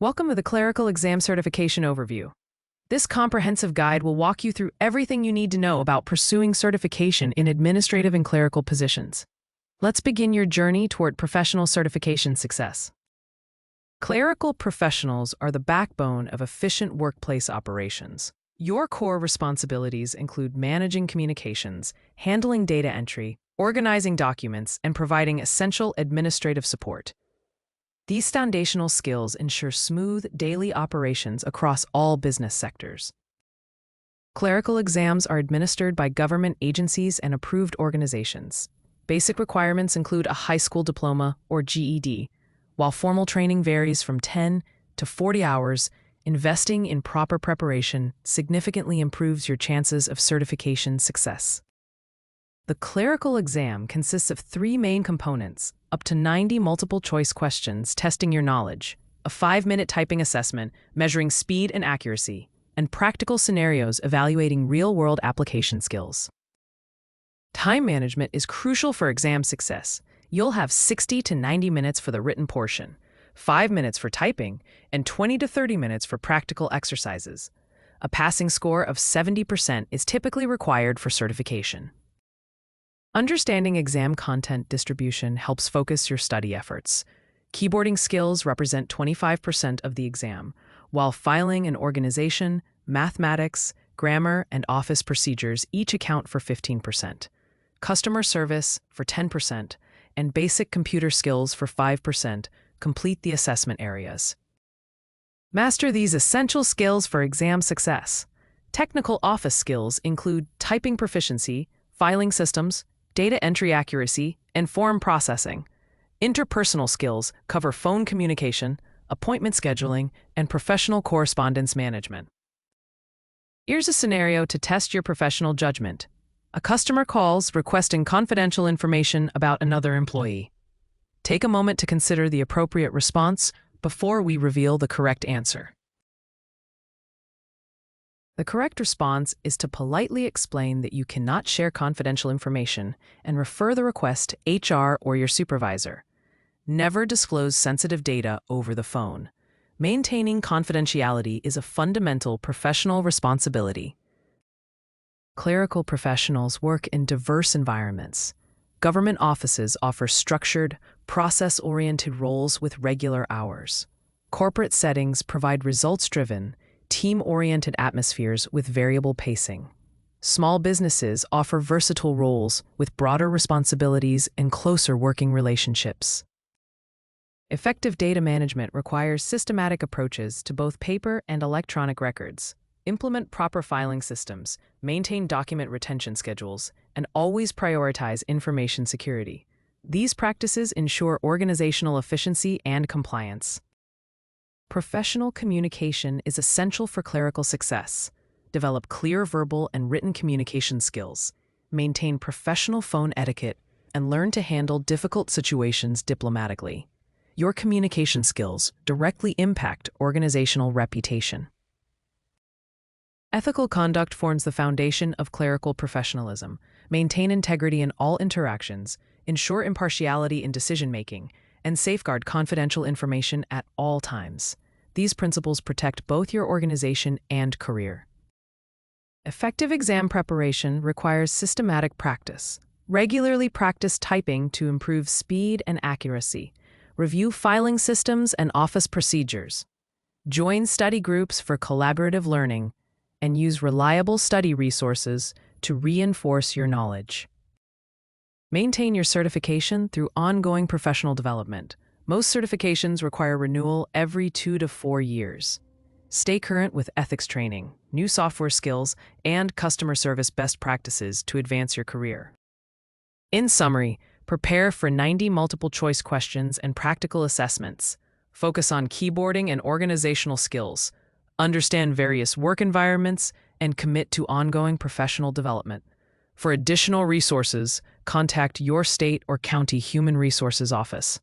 Welcome to the Clerical Exam Certification Overview. This comprehensive guide will walk you through everything you need to know about pursuing certification in administrative and clerical positions. Let's begin your journey toward professional certification success. Clerical professionals are the backbone of efficient workplace operations. Your core responsibilities include managing communications, handling data entry, organizing documents, and providing essential administrative support. These foundational skills ensure smooth daily operations across all business sectors. Clerical exams are administered by government agencies and approved organizations. Basic requirements include a high school diploma or GED, while formal training varies from 10 to 40 hours. Investing in proper preparation significantly improves your chances of certification success. The clerical exam consists of three main components: up to 90 multiple-choice questions testing your knowledge, a 5-minute typing assessment measuring speed and accuracy, and practical scenarios evaluating real-world application skills. Time management is crucial for exam success. You'll have 60 to 90 minutes for the written portion, 5 minutes for typing, and 20 to 30 minutes for practical exercises. A passing score of 70% is typically required for certification. Understanding exam content distribution helps focus your study efforts. Keyboarding skills represent 25% of the exam, while filing and organization, mathematics, grammar, and office procedures each account for 15%. Customer service for 10%, and basic computer skills for 5% complete the assessment areas. Master these essential skills for exam success. Technical office skills include typing proficiency, filing systems, data entry accuracy, and form processing. Interpersonal skills cover phone communication, appointment scheduling, and professional correspondence management. Here's a scenario to test your professional judgment. A customer calls requesting confidential information about another employee. Take a moment to consider the appropriate response before we reveal the correct answer. The correct response is to politely explain that you cannot share confidential information and refer the request to HR or your supervisor. Never disclose sensitive data over the phone. Maintaining confidentiality is a fundamental professional responsibility. Clerical professionals work in diverse environments. Government offices offer structured, process-oriented roles with regular hours. Corporate settings provide results-driven, team-oriented atmospheres with variable pacing. Small businesses offer versatile roles with broader responsibilities and closer working relationships. Effective data management requires systematic approaches to both paper and electronic records. Implement proper filing systems, maintain document retention schedules, and always prioritize information security. These practices ensure organizational efficiency and compliance. Professional communication is essential for clerical success. Develop clear verbal and written communication skills. Maintain professional phone etiquette and learn to handle difficult situations diplomatically. Your communication skills directly impact organizational reputation. Ethical conduct forms the foundation of clerical professionalism. Maintain integrity in all interactions, ensure impartiality in decision-making, and safeguard confidential information at all times. These principles protect both your organization and career. Effective exam preparation requires systematic practice. Regularly practice typing to improve speed and accuracy. Review filing systems and office procedures. Join study groups for collaborative learning, and use reliable study resources to reinforce your knowledge. Maintain your certification through ongoing professional development. Most certifications require renewal every 2 to 4 years. Stay current with ethics training, new software skills, and customer service best practices to advance your career. In summary, prepare for 90 multiple-choice questions and practical assessments. Focus on keyboarding and organizational skills. Understand various work environments, and commit to ongoing professional development. For additional resources, contact your state or county human resources office.